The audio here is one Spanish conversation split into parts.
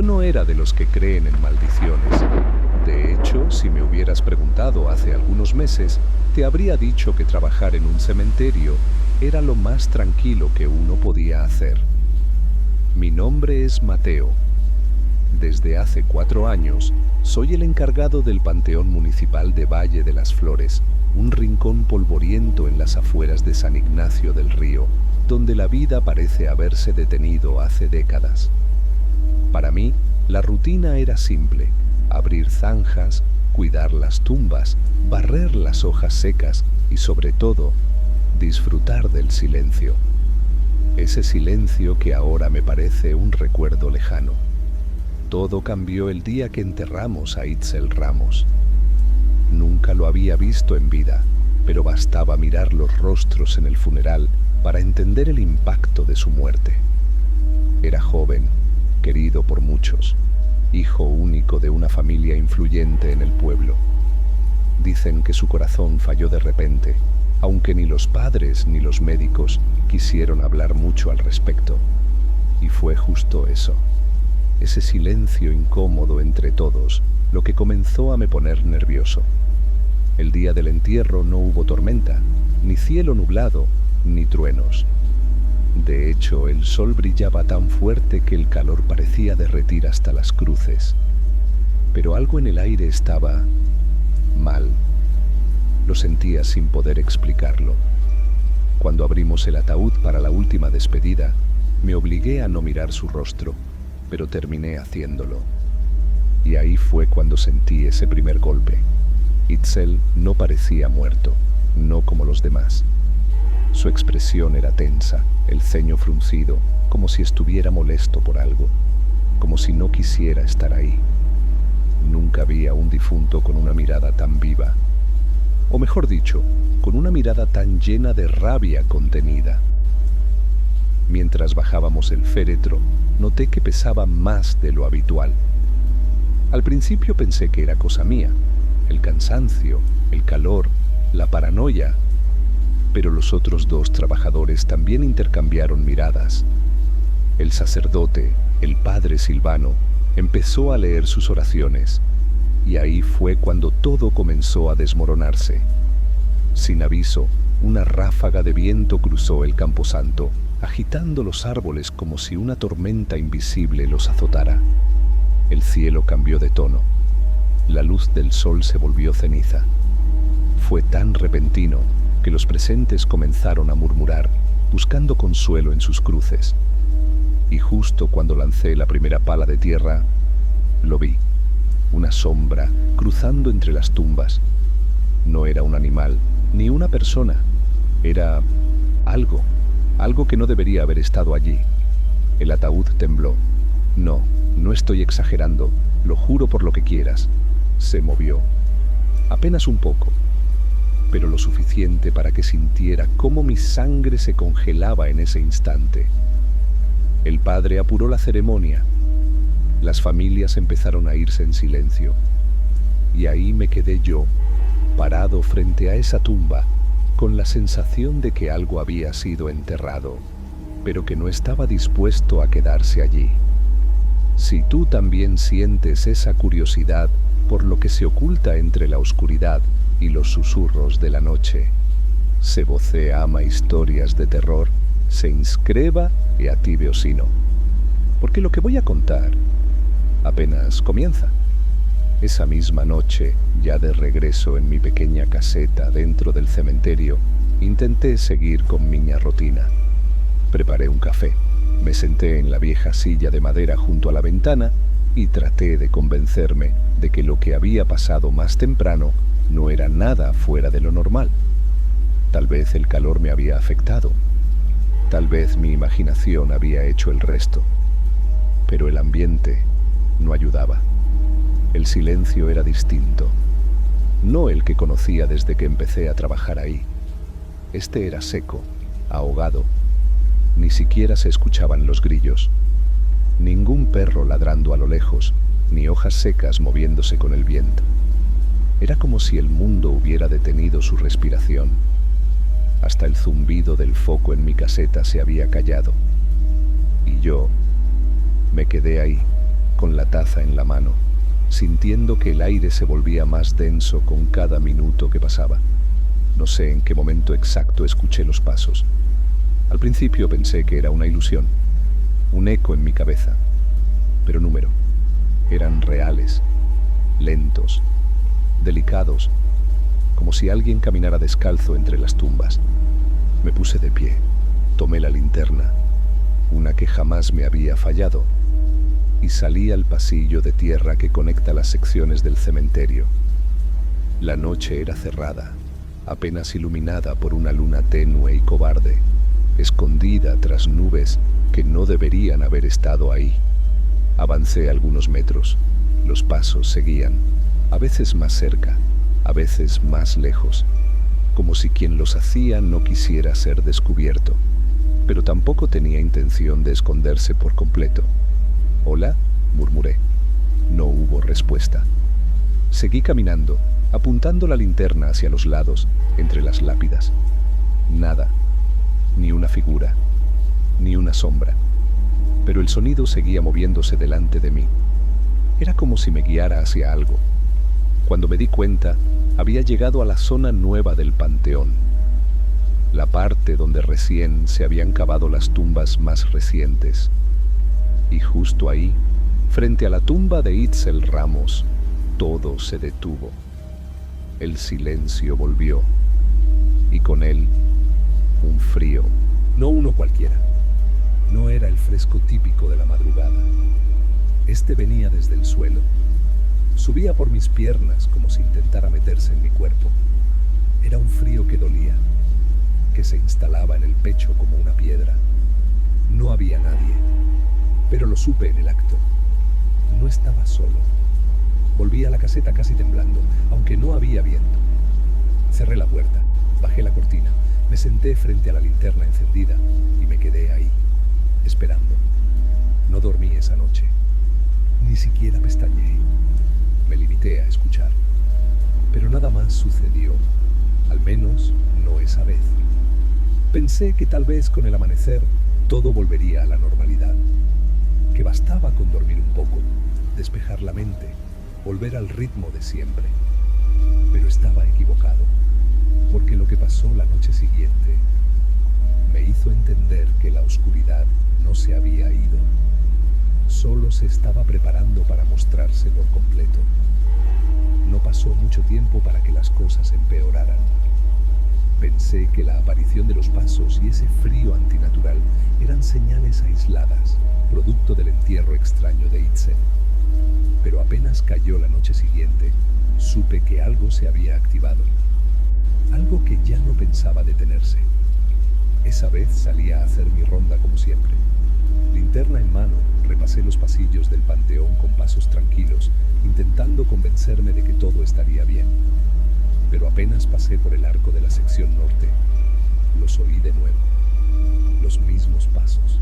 no era de los que creen en maldiciones. De hecho, si me hubieras preguntado hace algunos meses, te habría dicho que trabajar en un cementerio era lo más tranquilo que uno podía hacer. Mi nombre es Mateo. Desde hace 4 años, soy el encargado del Panteón Municipal de Valle de las Flores, un rincón polvoriento en las afueras de San Ignacio del Río, donde la vida parece haberse detenido hace décadas. Para mí, la rutina era simple: abrir zanjas, cuidar las tumbas, barrer las hojas secas y, sobre todo, disfrutar del silencio. Ese silencio que ahora me parece un recuerdo lejano. Todo cambió el día que enterramos a Itzel Ramos. Nunca lo había visto en vida, pero bastaba mirar los rostros en el funeral para entender el impacto de su muerte. Era joven, querido por muchos, hijo único de una familia influyente en el pueblo. Dicen que su corazón falló de repente, aunque ni los padres ni los médicos quisieron hablar mucho al respecto. Y fue justo eso, ese silencio incómodo entre todos, lo que comenzó a me poner nervioso. El día del entierro no hubo tormenta, ni cielo nublado, ni truenos. De hecho, el sol brillaba tan fuerte que el calor parecía derretir hasta las cruces. Pero algo en el aire estaba mal. Lo sentía sin poder explicarlo. Cuando abrimos el ataúd para la última despedida, me obligué a no mirar su rostro, pero terminé haciéndolo. Y ahí fue cuando sentí ese primer golpe. Itzel no parecía muerto, no como los demás. Su expresión era tensa, el ceño fruncido, como si estuviera molesto por algo, como si no quisiera estar ahí. Nunca vi a un difunto con una mirada tan viva, o mejor dicho, con una mirada tan llena de rabia contenida. Mientras bajábamos el féretro, noté que pesaba más de lo habitual. Al principio pensé que era cosa mía, el cansancio, el calor, la paranoia, pero los otros 2 trabajadores también intercambiaron miradas. El sacerdote, el padre Silvano, empezó a leer sus oraciones, y ahí fue cuando todo comenzó a desmoronarse. Sin aviso, una ráfaga de viento cruzó el camposanto, agitando los árboles como si una tormenta invisible los azotara. El cielo cambió de tono. La luz del sol se volvió ceniza. Fue tan repentino que los presentes comenzaron a murmurar, buscando consuelo en sus cruces. Y justo cuando lancé la primera pala de tierra, lo vi. Una sombra cruzando entre las tumbas. No era un animal, ni una persona. Era algo que no debería haber estado allí. El ataúd tembló. No, no estoy exagerando, lo juro por lo que quieras. Se movió. Apenas un poco, pero lo suficiente para que sintiera cómo mi sangre se congelaba en ese instante. El padre apuró la ceremonia. Las familias empezaron a irse en silencio. Y ahí me quedé yo, parado frente a esa tumba, con la sensación de que algo había sido enterrado, pero que no estaba dispuesto a quedarse allí. Si tú también sientes esa curiosidad por lo que se oculta entre la oscuridad y los susurros de la noche, se voce ama historias de terror, se inscriba e attive sino. Porque lo que voy a contar apenas comienza. Esa misma noche, ya de regreso en mi pequeña caseta dentro del cementerio, intenté seguir con mi rutina. Preparé un café, me senté en la vieja silla de madera junto a la ventana y traté de convencerme de que lo que había pasado más temprano no era nada fuera de lo normal. Tal vez el calor me había afectado, tal vez mi imaginación había hecho el resto, pero el ambiente no ayudaba. El silencio era distinto, no el que conocía desde que empecé a trabajar ahí. Este era seco, ahogado. Ni siquiera se escuchaban los grillos. Ningún perro ladrando a lo lejos, ni hojas secas moviéndose con el viento. Era como si el mundo hubiera detenido su respiración. Hasta el zumbido del foco en mi caseta se había callado. Y yo me quedé ahí, con la taza en la mano, sintiendo que el aire se volvía más denso con cada minuto que pasaba. No sé en qué momento exacto escuché los pasos. Al principio pensé que era una ilusión, un eco en mi cabeza, pero número. Eran reales, lentos, delicados, como si alguien caminara descalzo entre las tumbas. Me puse de pie, tomé la linterna, una que jamás me había fallado, y salí al pasillo de tierra que conecta las secciones del cementerio. La noche era cerrada, apenas iluminada por una luna tenue y cobarde, escondida tras nubes que no deberían haber estado ahí. Avancé algunos metros, los pasos seguían, a veces más cerca, a veces más lejos, como si quien los hacía no quisiera ser descubierto, pero tampoco tenía intención de esconderse por completo. «Hola», murmuré. No hubo respuesta. Seguí caminando, apuntando la linterna hacia los lados, entre las lápidas. Nada, ni una figura, ni una sombra. Pero el sonido seguía moviéndose delante de mí. Era como si me guiara hacia algo. Cuando me di cuenta, había llegado a la zona nueva del panteón, la parte donde recién se habían cavado las tumbas más recientes. Y justo ahí, frente a la tumba de Itzel Ramos, todo se detuvo. El silencio volvió, y con él, un frío. No uno cualquiera. No era el fresco típico de la madrugada. Este venía desde el suelo. Subía por mis piernas como si intentara meterse en mi cuerpo. Era un frío que dolía, que se instalaba en el pecho como una piedra. No había nadie, pero lo supe en el acto. No estaba solo. Volví a la caseta casi temblando, aunque no había viento. Cerré la puerta, bajé la cortina, me senté frente a la linterna encendida y me quedé ahí, esperando. No dormí esa noche. Ni siquiera pestañeé. Me limité a escuchar. Pero nada más sucedió, al menos no esa vez. Pensé que tal vez con el amanecer todo volvería a la normalidad, que bastaba con dormir un poco, despejar la mente, volver al ritmo de siempre. Pero estaba equivocado, porque lo que pasó la noche siguiente me hizo entender que la oscuridad no se había ido, solo se estaba preparando para mostrarse por completo. No pasó mucho tiempo para que las cosas empeoraran. Pensé que la aparición de los pasos y ese frío antinatural eran señales aisladas, producto del entierro extraño de Itzel. Pero apenas cayó la noche siguiente, supe que algo se había activado. Algo que ya no pensaba detenerse. Esa vez salí a hacer mi ronda como siempre. Linterna en mano, repasé los pasillos del panteón con pasos tranquilos, intentando convencerme de que todo estaría bien. Pero apenas pasé por el arco de la sección norte, los oí de nuevo. Los mismos pasos,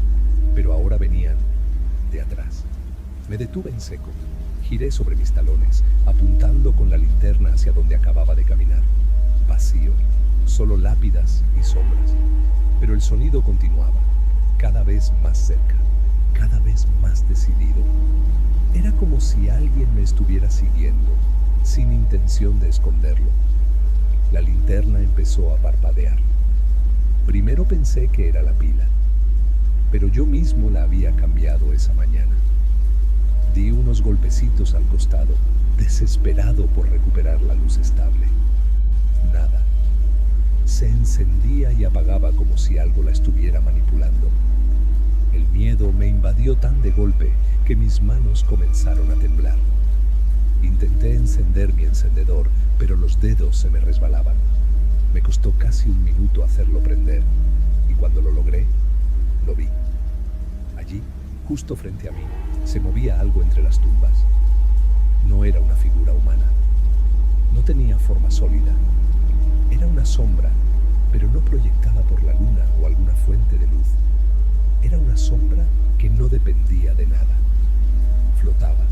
pero ahora venían de atrás. Me detuve en seco, giré sobre mis talones, apuntando con la linterna hacia donde acababa de caminar. Vacío, solo lápidas y sombras. Pero el sonido continuaba, cada vez más cerca, cada vez más decidido. Era como si alguien me estuviera siguiendo, sin intención de esconderlo. La linterna empezó a parpadear. Primero pensé que era la pila, pero yo mismo la había cambiado esa mañana. Di unos golpecitos al costado, desesperado por recuperar la luz estable. Nada. Se encendía y apagaba como si algo la estuviera manipulando. El miedo me invadió tan de golpe que mis manos comenzaron a temblar. Intenté encender mi encendedor, pero los dedos se me resbalaban. Me costó casi un minuto hacerlo prender, y cuando lo logré, lo vi. Allí, justo frente a mí, se movía algo entre las tumbas. No era una figura humana. No tenía forma sólida. Era una sombra, pero no proyectada por la luna o alguna fuente de luz. Era una sombra que no dependía de nada. Flotaba.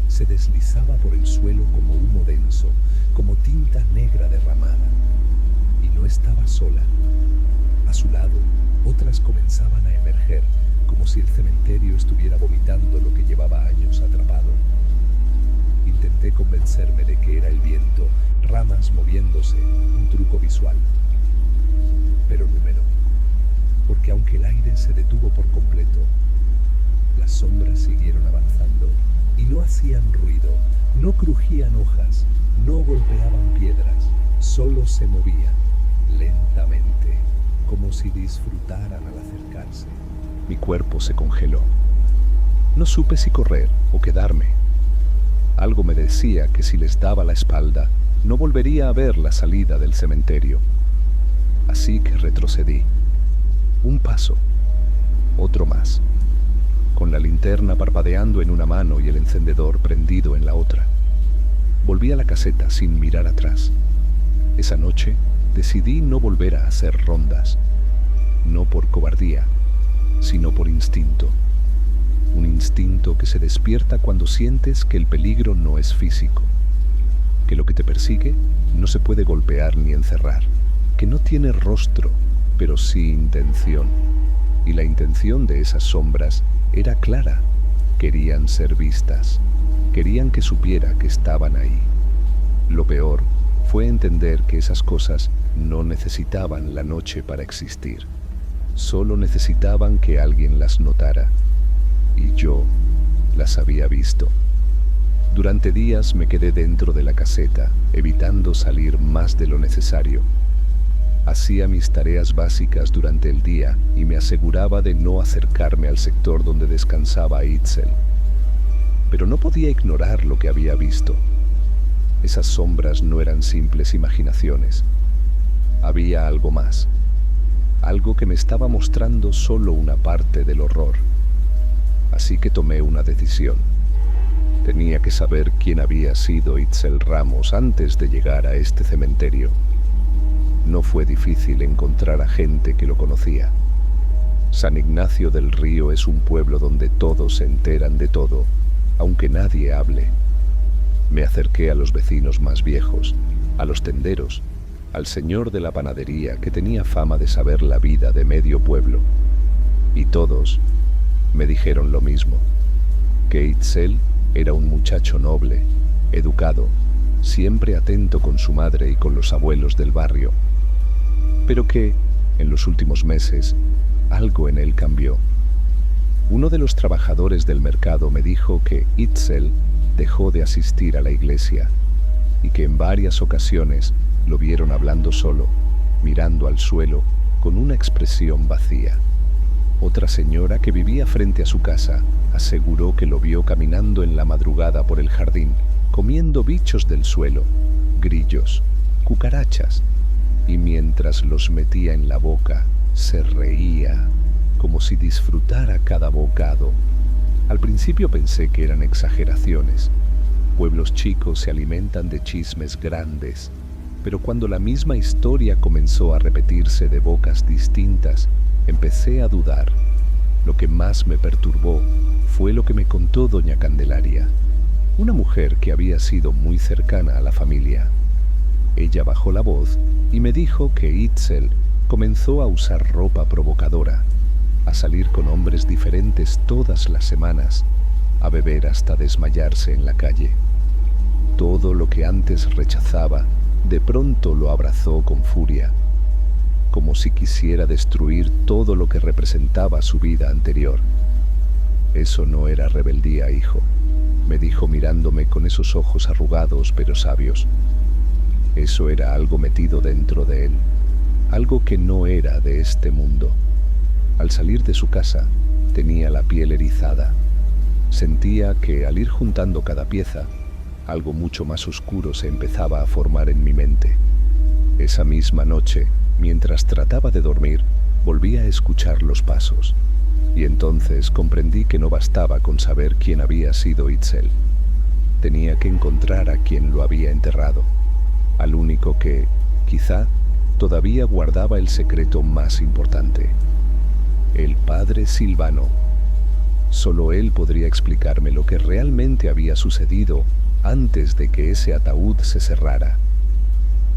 Se deslizaba por el suelo como humo denso, como tinta negra derramada. Y no estaba sola. A su lado, otras comenzaban a emerger, como como si el cementerio estuviera vomitando lo que llevaba años atrapado. Intenté convencerme de que era el viento, ramas moviéndose, un truco visual. Pero número, porque aunque el aire se detuvo por completo, las sombras siguieron avanzando y no hacían ruido, no crujían hojas, no golpeaban piedras, solo se movían lentamente, como si disfrutaran al acercarse. Mi cuerpo se congeló. No supe si correr o quedarme. Algo me decía que si les daba la espalda, no volvería a ver la salida del cementerio. Así que retrocedí. Un paso, otro más, con la linterna parpadeando en una mano y el encendedor prendido en la otra. Volví a la caseta sin mirar atrás. Esa noche decidí no volver a hacer rondas, no por cobardía, sino por instinto. Un instinto que se despierta cuando sientes que el peligro no es físico, que lo que te persigue no se puede golpear ni encerrar, que no tiene rostro, pero sí intención. Y la intención de esas sombras era clara. Querían ser vistas, querían que supiera que estaban ahí. Lo peor fue entender que esas cosas no necesitaban la noche para existir. Solo necesitaban que alguien las notara. Y yo las había visto. Durante días me quedé dentro de la caseta, evitando salir más de lo necesario. Hacía mis tareas básicas durante el día y me aseguraba de no acercarme al sector donde descansaba Itzel. Pero no podía ignorar lo que había visto. Esas sombras no eran simples imaginaciones. Había algo más. Algo que me estaba mostrando solo una parte del horror. Así que tomé una decisión. Tenía que saber quién había sido Itzel Ramos antes de llegar a este cementerio. No fue difícil encontrar a gente que lo conocía. San Ignacio del Río es un pueblo donde todos se enteran de todo, aunque nadie hable. Me acerqué a los vecinos más viejos, a los tenderos, al señor de la panadería que tenía fama de saber la vida de medio pueblo. Y todos me dijeron lo mismo, que Itzel era un muchacho noble, educado, siempre atento con su madre y con los abuelos del barrio, pero que, en los últimos meses, algo en él cambió. Uno de los trabajadores del mercado me dijo que Itzel dejó de asistir a la iglesia y que en varias ocasiones lo vieron hablando solo, mirando al suelo, con una expresión vacía. Otra señora que vivía frente a su casa aseguró que lo vio caminando en la madrugada por el jardín, comiendo bichos del suelo, grillos, cucarachas, y mientras los metía en la boca, se reía, como si disfrutara cada bocado. Al principio pensé que eran exageraciones. Pueblos chicos se alimentan de chismes grandes, pero cuando la misma historia comenzó a repetirse de bocas distintas, empecé a dudar. Lo que más me perturbó fue lo que me contó doña Candelaria, una mujer que había sido muy cercana a la familia. Ella bajó la voz y me dijo que Itzel comenzó a usar ropa provocadora, a salir con hombres diferentes todas las semanas, a beber hasta desmayarse en la calle. Todo lo que antes rechazaba, de pronto lo abrazó con furia, como si quisiera destruir todo lo que representaba su vida anterior. Eso no era rebeldía, hijo, me dijo mirándome con esos ojos arrugados pero sabios. Eso era algo metido dentro de él, algo que no era de este mundo. Al salir de su casa, tenía la piel erizada. Sentía que al ir juntando cada pieza, algo mucho más oscuro se empezaba a formar en mi mente. Esa misma noche, mientras trataba de dormir, volví a escuchar los pasos. Y entonces comprendí que no bastaba con saber quién había sido Itzel. Tenía que encontrar a quien lo había enterrado, al único que, quizá, todavía guardaba el secreto más importante. El padre Silvano. Solo él podría explicarme lo que realmente había sucedido antes de que ese ataúd se cerrara.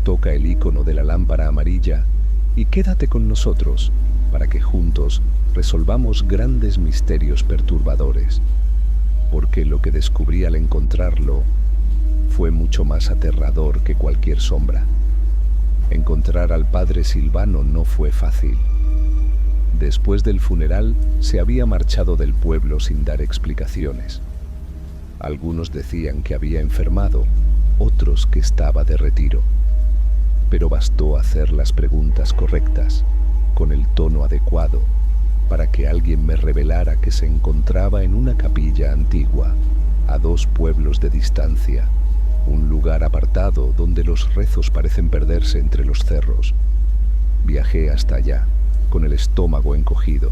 Toca el icono de la lámpara amarilla y quédate con nosotros para que juntos resolvamos grandes misterios perturbadores, porque lo que descubrí al encontrarlo fue mucho más aterrador que cualquier sombra. Encontrar al padre Silvano no fue fácil. Después del funeral, se había marchado del pueblo sin dar explicaciones. Algunos decían que había enfermado, otros que estaba de retiro. Pero bastó hacer las preguntas correctas, con el tono adecuado, para que alguien me revelara que se encontraba en una capilla antigua, a 2 pueblos de distancia, un lugar apartado donde los rezos parecen perderse entre los cerros. Viajé hasta allá, con el estómago encogido,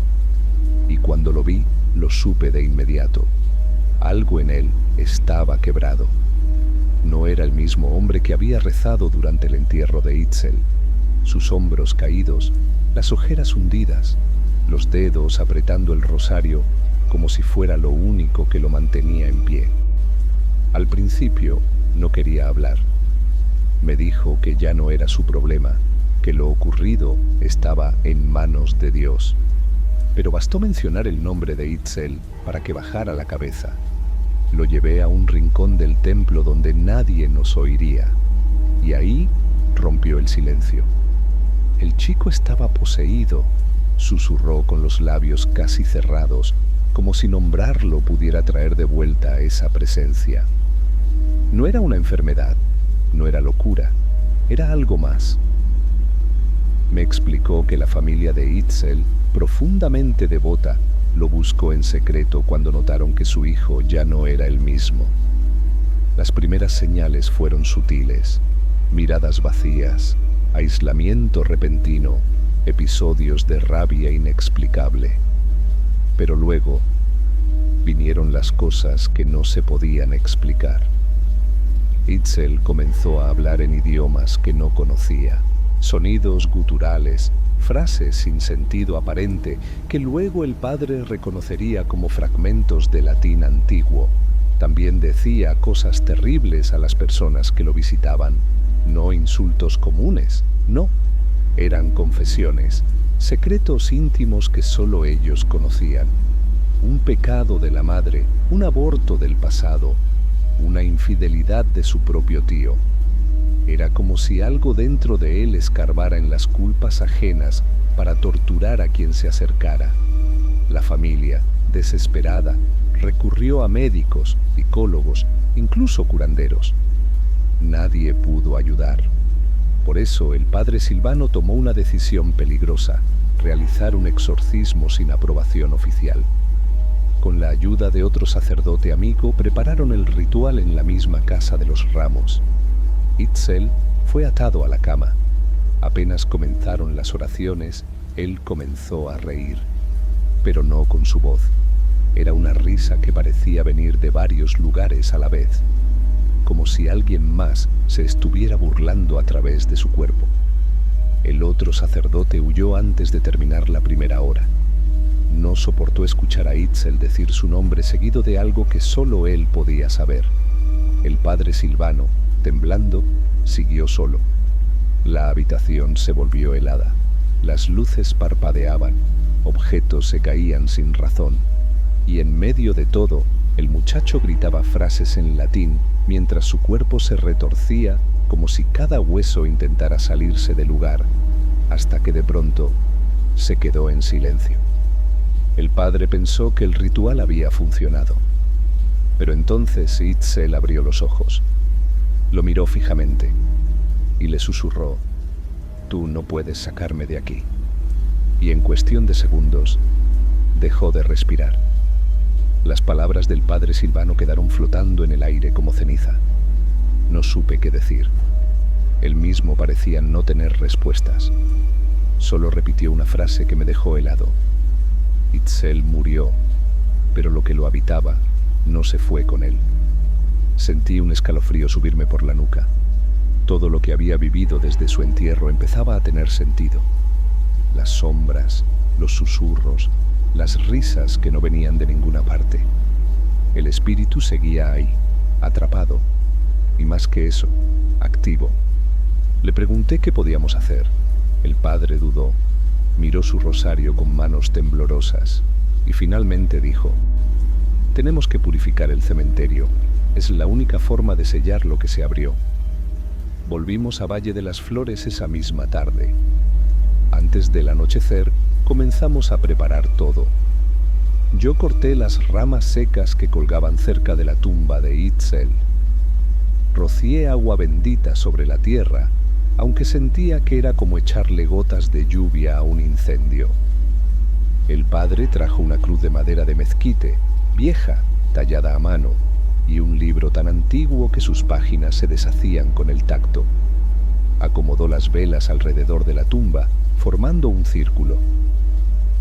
y cuando lo vi, lo supe de inmediato. Algo en él estaba quebrado. No era el mismo hombre que había rezado durante el entierro de Itzel. Sus hombros caídos, las ojeras hundidas, los dedos apretando el rosario como si fuera lo único que lo mantenía en pie. Al principio no quería hablar. Me dijo que ya no era su problema, que lo ocurrido estaba en manos de Dios. Pero bastó mencionar el nombre de Itzel para que bajara la cabeza. Lo llevé a un rincón del templo donde nadie nos oiría, y ahí rompió el silencio. El chico estaba poseído, susurró con los labios casi cerrados, como si nombrarlo pudiera traer de vuelta esa presencia. No era una enfermedad, no era locura, era algo más. Me explicó que la familia de Itzel, profundamente devota, lo buscó en secreto cuando notaron que su hijo ya no era el mismo. Las primeras señales fueron sutiles: miradas vacías, aislamiento repentino, episodios de rabia inexplicable. Pero luego vinieron las cosas que no se podían explicar. Itzel comenzó a hablar en idiomas que no conocía, sonidos guturales, frases sin sentido aparente que luego el padre reconocería como fragmentos de latín antiguo. También decía cosas terribles a las personas que lo visitaban. No insultos comunes, no. Eran confesiones, secretos íntimos que solo ellos conocían. Un pecado de la madre, un aborto del pasado, una infidelidad de su propio tío. Era como si algo dentro de él escarbara en las culpas ajenas para torturar a quien se acercara. La familia, desesperada, recurrió a médicos, psicólogos, incluso curanderos. Nadie pudo ayudar. Por eso el padre Silvano tomó una decisión peligrosa: realizar un exorcismo sin aprobación oficial. Con la ayuda de otro sacerdote amigo, prepararon el ritual en la misma casa de los Ramos. Itzel fue atado a la cama. Apenas comenzaron las oraciones, él comenzó a reír, pero no con su voz. Era una risa que parecía venir de varios lugares a la vez, como si alguien más se estuviera burlando a través de su cuerpo. El otro sacerdote huyó antes de terminar la primera hora. No soportó escuchar a Itzel decir su nombre seguido de algo que solo él podía saber. El padre Silvano, temblando, siguió solo. La habitación se volvió helada. Las luces parpadeaban, objetos se caían sin razón. Y en medio de todo, el muchacho gritaba frases en latín mientras su cuerpo se retorcía como si cada hueso intentara salirse del lugar, hasta que de pronto se quedó en silencio. El padre pensó que el ritual había funcionado. Pero entonces Itzel abrió los ojos. Lo miró fijamente y le susurró: «Tú no puedes sacarme de aquí». Y en cuestión de segundos dejó de respirar. Las palabras del padre Silvano quedaron flotando en el aire como ceniza. No supe qué decir. Él mismo parecía no tener respuestas. Solo repitió una frase que me dejó helado: «Itzel murió, pero lo que lo habitaba no se fue con él». Sentí un escalofrío subirme por la nuca. Todo lo que había vivido desde su entierro empezaba a tener sentido. Las sombras, los susurros, las risas que no venían de ninguna parte. El espíritu seguía ahí, atrapado, y más que eso, activo. Le pregunté qué podíamos hacer. El padre dudó. Miró su rosario con manos temblorosas y finalmente dijo: «Tenemos que purificar el cementerio. Es la única forma de sellar lo que se abrió». Volvimos a Valle de las Flores esa misma tarde. Antes del anochecer, comenzamos a preparar todo. Yo corté las ramas secas que colgaban cerca de la tumba de Itzel. Rocié agua bendita sobre la tierra, aunque sentía que era como echarle gotas de lluvia a un incendio. El padre trajo una cruz de madera de mezquite, vieja, tallada a mano, y un libro tan antiguo que sus páginas se deshacían con el tacto. Acomodó las velas alrededor de la tumba, formando un círculo.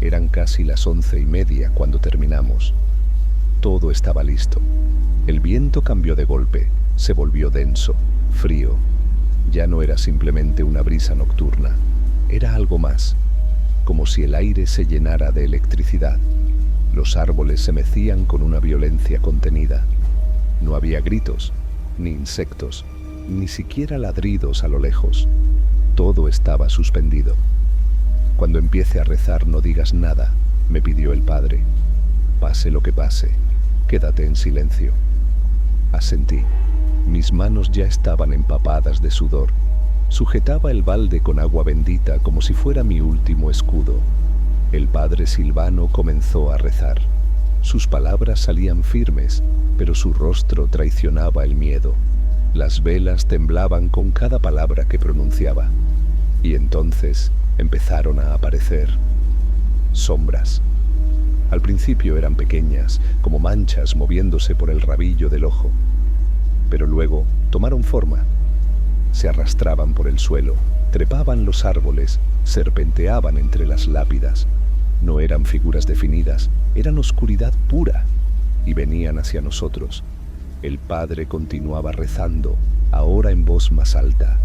Eran casi las 11:30 cuando terminamos. Todo estaba listo. El viento cambió de golpe, se volvió denso, frío. Ya no era simplemente una brisa nocturna, era algo más, como si el aire se llenara de electricidad. Los árboles se mecían con una violencia contenida. No había gritos, ni insectos, ni siquiera ladridos a lo lejos. Todo estaba suspendido. «Cuando empiece a rezar no digas nada», me pidió el padre. «Pase lo que pase, quédate en silencio». Asentí. Mis manos ya estaban empapadas de sudor. Sujetaba el balde con agua bendita como si fuera mi último escudo. El padre Silvano comenzó a rezar. Sus palabras salían firmes, pero su rostro traicionaba el miedo. Las velas temblaban con cada palabra que pronunciaba. Y entonces empezaron a aparecer sombras. Al principio eran pequeñas, como manchas moviéndose por el rabillo del ojo. Pero luego tomaron forma. Se arrastraban por el suelo, trepaban los árboles, serpenteaban entre las lápidas. No eran figuras definidas, eran oscuridad pura, y venían hacia nosotros. El padre continuaba rezando, ahora en voz más alta.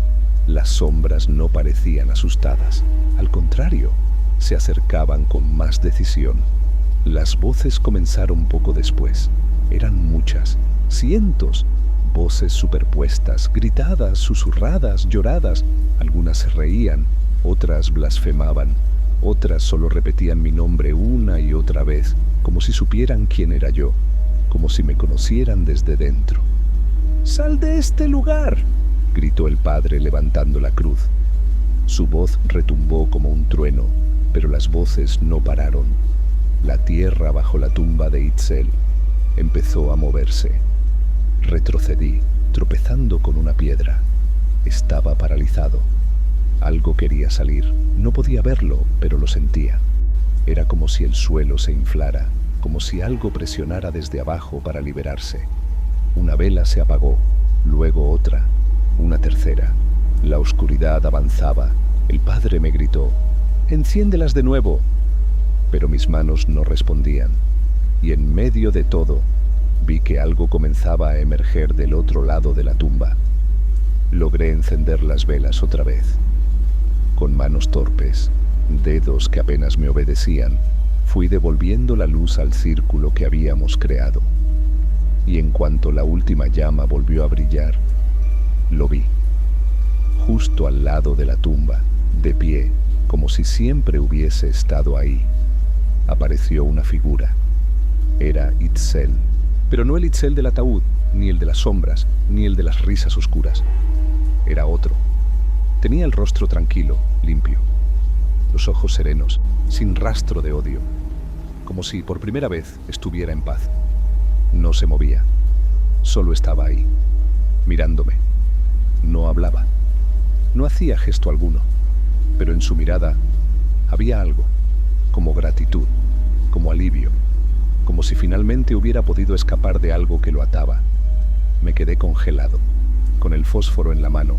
Las sombras no parecían asustadas, al contrario, se acercaban con más decisión. Las voces comenzaron poco después. Eran muchas, cientos. Voces superpuestas, gritadas, susurradas, lloradas. Algunas se reían, otras blasfemaban, otras solo repetían mi nombre una y otra vez, como si supieran quién era yo, como si me conocieran desde dentro. «¡Sal de este lugar!», gritó el padre levantando la cruz. Su voz retumbó como un trueno, pero las voces no pararon. La tierra bajo la tumba de Itzel empezó a moverse. Retrocedí, tropezando con una piedra. Estaba paralizado. Algo quería salir. No podía verlo, pero lo sentía. Era como si el suelo se inflara, como si algo presionara desde abajo para liberarse. Una vela se apagó, luego otra, una tercera. La oscuridad avanzaba. El padre me gritó: «¡Enciéndelas de nuevo!». Pero mis manos no respondían. Y en medio de todo, vi que algo comenzaba a emerger del otro lado de la tumba. Logré encender las velas otra vez. Con manos torpes, dedos que apenas me obedecían, fui devolviendo la luz al círculo que habíamos creado. Y en cuanto la última llama volvió a brillar, lo vi. Justo al lado de la tumba, de pie, como si siempre hubiese estado ahí, apareció una figura. Era Itzel. Pero no el Itzel del ataúd, ni el de las sombras, ni el de las risas oscuras. Era otro. Tenía el rostro tranquilo, limpio. Los ojos serenos, sin rastro de odio. Como si por primera vez estuviera en paz. No se movía. Solo estaba ahí, mirándome. No hablaba. No hacía gesto alguno. Pero en su mirada había algo, como gratitud, como alivio. Como si finalmente hubiera podido escapar de algo que lo ataba. Me quedé congelado, con el fósforo en la mano,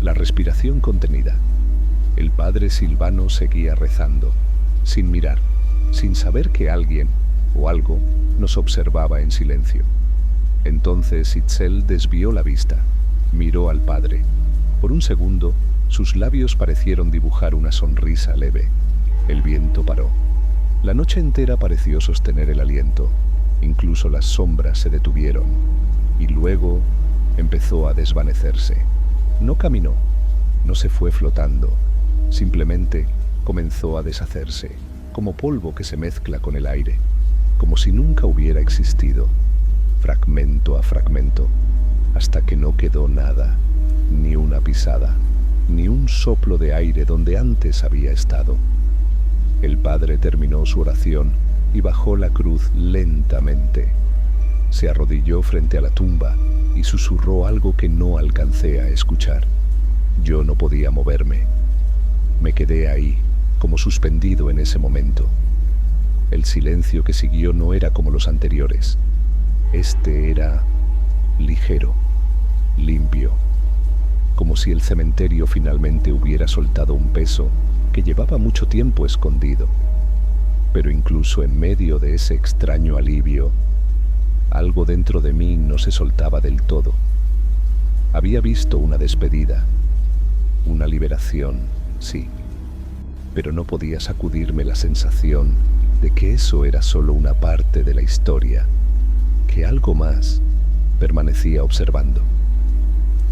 la respiración contenida. El padre Silvano seguía rezando, sin mirar, sin saber que alguien o algo nos observaba en silencio. Entonces Itzel desvió la vista, miró al padre. Por un segundo, sus labios parecieron dibujar una sonrisa leve. El viento paró. La noche entera pareció sostener el aliento. Incluso las sombras se detuvieron. Y luego empezó a desvanecerse. No caminó, no se fue flotando. Simplemente comenzó a deshacerse, como polvo que se mezcla con el aire, como si nunca hubiera existido, fragmento a fragmento, hasta que no quedó nada, ni una pisada, ni un soplo de aire donde antes había estado. El padre terminó su oración y bajó la cruz lentamente. Se arrodilló frente a la tumba y susurró algo que no alcancé a escuchar. Yo no podía moverme. Me quedé ahí, como suspendido en ese momento. El silencio que siguió no era como los anteriores. Este era ligero, limpio, como si el cementerio finalmente hubiera soltado un peso que llevaba mucho tiempo escondido. Pero incluso en medio de ese extraño alivio, algo dentro de mí no se soltaba del todo. Había visto una despedida, una liberación, sí, pero no podía sacudirme la sensación de que eso era solo una parte de la historia, que algo más permanecía observando.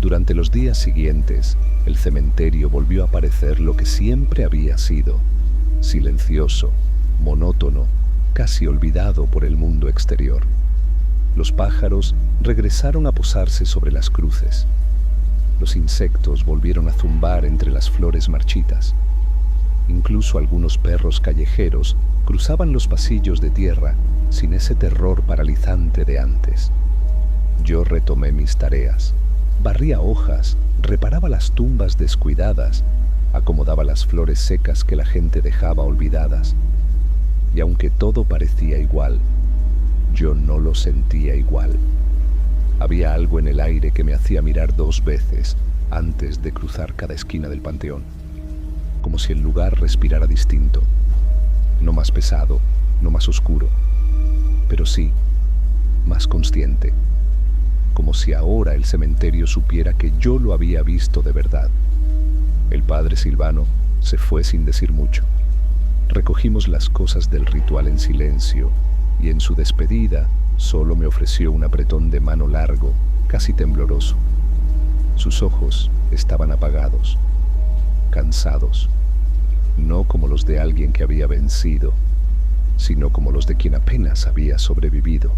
Durante los días siguientes, el cementerio volvió a parecer lo que siempre había sido, silencioso, monótono, casi olvidado por el mundo exterior. Los pájaros regresaron a posarse sobre las cruces. Los insectos volvieron a zumbar entre las flores marchitas. Incluso algunos perros callejeros cruzaban los pasillos de tierra sin ese terror paralizante de antes. Yo retomé mis tareas. Barría hojas, reparaba las tumbas descuidadas, acomodaba las flores secas que la gente dejaba olvidadas. Y aunque todo parecía igual, yo no lo sentía igual. Había algo en el aire que me hacía mirar 2 veces antes de cruzar cada esquina del panteón, como si el lugar respirara distinto, no más pesado, no más oscuro, pero sí más consciente, como si ahora el cementerio supiera que yo lo había visto de verdad. El padre Silvano se fue sin decir mucho. Recogimos las cosas del ritual en silencio y en su despedida solo me ofreció un apretón de mano largo, casi tembloroso. Sus ojos estaban apagados, cansados, no como los de alguien que había vencido, sino como los de quien apenas había sobrevivido.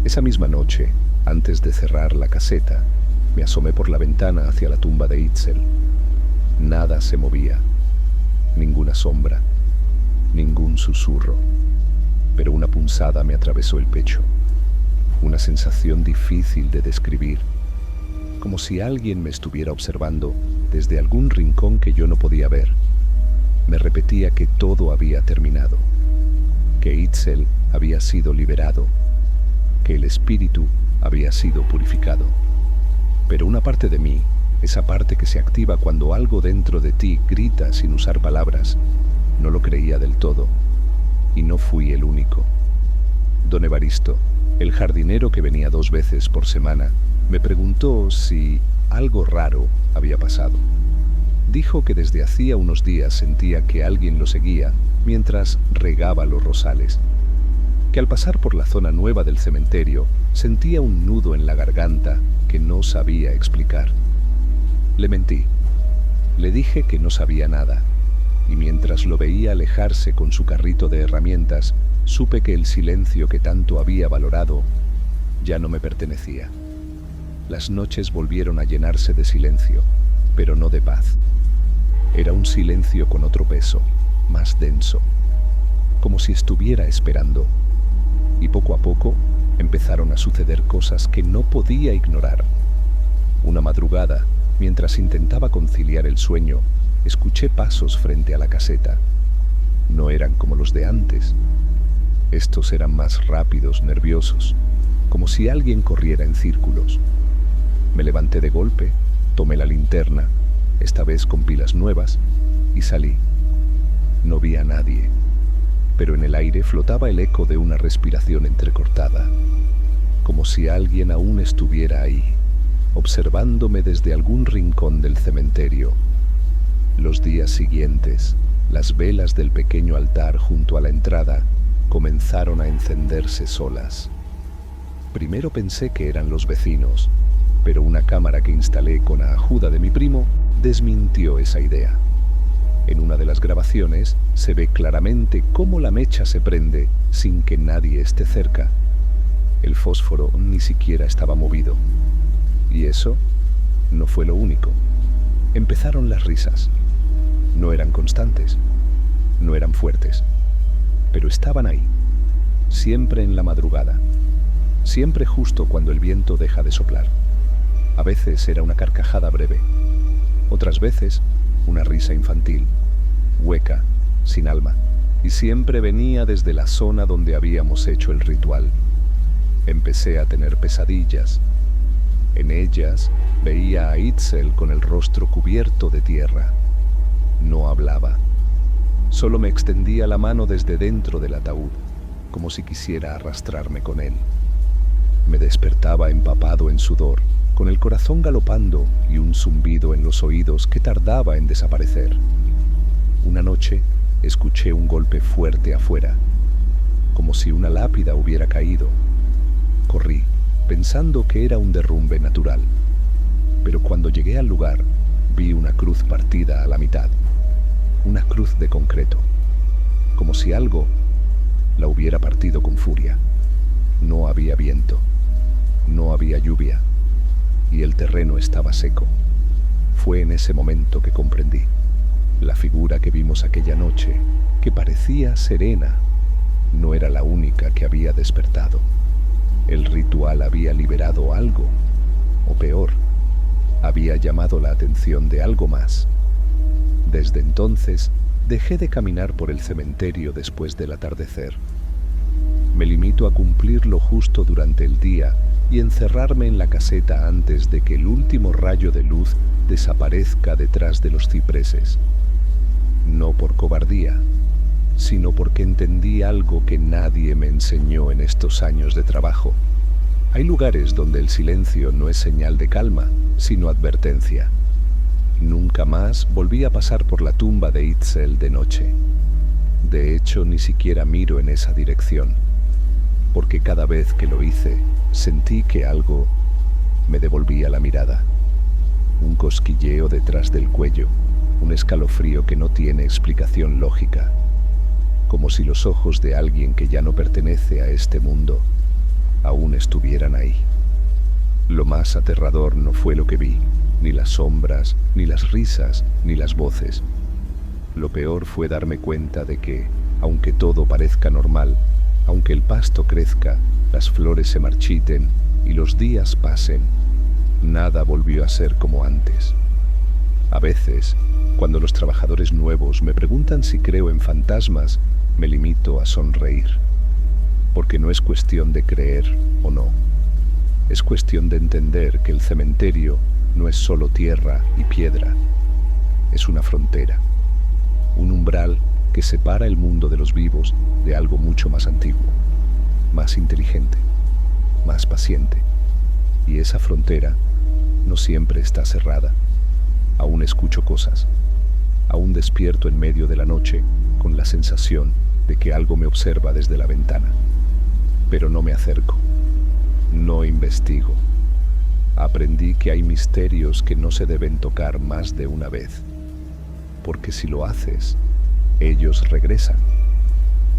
Esa misma noche, antes de cerrar la caseta, me asomé por la ventana hacia la tumba de Itzel. Nada se movía, ninguna sombra, ningún susurro, pero una punzada me atravesó el pecho, una sensación difícil de describir, como si alguien me estuviera observando desde algún rincón que yo no podía ver. Me repetía que todo había terminado, que Itzel había sido liberado, que el espíritu había sido purificado. Pero una parte de mí, esa parte que se activa cuando algo dentro de ti grita sin usar palabras, no lo creía del todo, y no fui el único. Don Evaristo, el jardinero que venía 2 veces por semana, me preguntó si algo raro había pasado. Dijo que desde hacía unos días sentía que alguien lo seguía mientras regaba los rosales, que al pasar por la zona nueva del cementerio sentía un nudo en la garganta que no sabía explicar. Le mentí. Le dije que no sabía nada, y mientras lo veía alejarse con su carrito de herramientas, supe que el silencio que tanto había valorado ya no me pertenecía. Las noches volvieron a llenarse de silencio, pero no de paz. Era un silencio con otro peso, más denso, como si estuviera esperando. Y poco a poco empezaron a suceder cosas que no podía ignorar. Una madrugada, mientras intentaba conciliar el sueño, escuché pasos frente a la caseta. No eran como los de antes. Estos eran más rápidos, nerviosos, como si alguien corriera en círculos. Me levanté de golpe, tomé la linterna, esta vez con pilas nuevas, y salí. No vi a nadie, pero en el aire flotaba el eco de una respiración entrecortada, como si alguien aún estuviera ahí, observándome desde algún rincón del cementerio. Los días siguientes, las velas del pequeño altar junto a la entrada comenzaron a encenderse solas. Primero pensé que eran los vecinos, pero una cámara que instalé con la ayuda de mi primo desmintió esa idea. En una de las grabaciones se ve claramente cómo la mecha se prende sin que nadie esté cerca. El fósforo ni siquiera estaba movido. Y eso no fue lo único. Empezaron las risas. No eran constantes, no eran fuertes, pero estaban ahí, siempre en la madrugada, siempre justo cuando el viento deja de soplar. A veces era una carcajada breve, otras veces una risa infantil, hueca, sin alma, y siempre venía desde la zona donde habíamos hecho el ritual. Empecé a tener pesadillas. En ellas veía a Itzel con el rostro cubierto de tierra. No hablaba. Solo me extendía la mano desde dentro del ataúd, como si quisiera arrastrarme con él. Me despertaba empapado en sudor, con el corazón galopando y un zumbido en los oídos que tardaba en desaparecer. Una noche escuché un golpe fuerte afuera, como si una lápida hubiera caído. Corrí, pensando que era un derrumbe natural, pero cuando llegué al lugar, vi una cruz partida a la mitad, una cruz de concreto, como si algo la hubiera partido con furia. No había viento, no había lluvia, y el terreno estaba seco. Fue en ese momento que comprendí. La figura que vimos aquella noche, que parecía serena, no era la única que había despertado. El ritual había liberado algo, o peor, había llamado la atención de algo más. Desde entonces, dejé de caminar por el cementerio después del atardecer. Me limito a cumplir lo justo durante el día y encerrarme en la caseta antes de que el último rayo de luz desaparezca detrás de los cipreses. No por cobardía, sino porque entendí algo que nadie me enseñó en estos años de trabajo. Hay lugares donde el silencio no es señal de calma, sino advertencia. Nunca más volví a pasar por la tumba de Itzel de noche. De hecho, ni siquiera miro en esa dirección, porque cada vez que lo hice, sentí que algo me devolvía la mirada. Un cosquilleo detrás del cuello, un escalofrío que no tiene explicación lógica, como si los ojos de alguien que ya no pertenece a este mundo aún estuvieran ahí. Lo más aterrador no fue lo que vi, ni las sombras, ni las risas, ni las voces. Lo peor fue darme cuenta de que, aunque todo parezca normal, aunque el pasto crezca, las flores se marchiten y los días pasen, nada volvió a ser como antes. A veces, cuando los trabajadores nuevos me preguntan si creo en fantasmas, me limito a sonreír, porque no es cuestión de creer o no. Es cuestión de entender que el cementerio no es solo tierra y piedra, es una frontera, un umbral que separa el mundo de los vivos de algo mucho más antiguo, más inteligente, más paciente. Y esa frontera no siempre está cerrada. Aún escucho cosas, aún despierto en medio de la noche con la sensación de que algo me observa desde la ventana. Pero no me acerco, no investigo. Aprendí que hay misterios que no se deben tocar más de una vez, porque si lo haces, ellos regresan.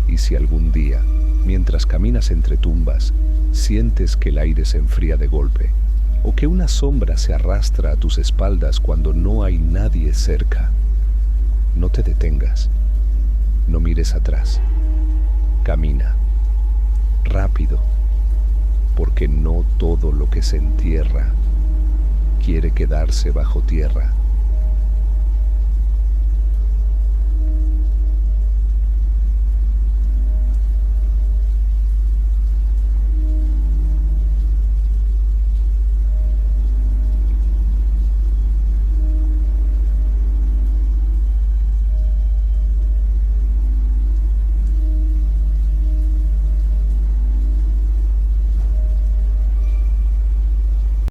Y si algún día, mientras caminas entre tumbas, sientes que el aire se enfría de golpe, o que una sombra se arrastra a tus espaldas cuando no hay nadie cerca, no te detengas, no mires atrás, camina, rápido, porque no todo lo que se entierra quiere quedarse bajo tierra.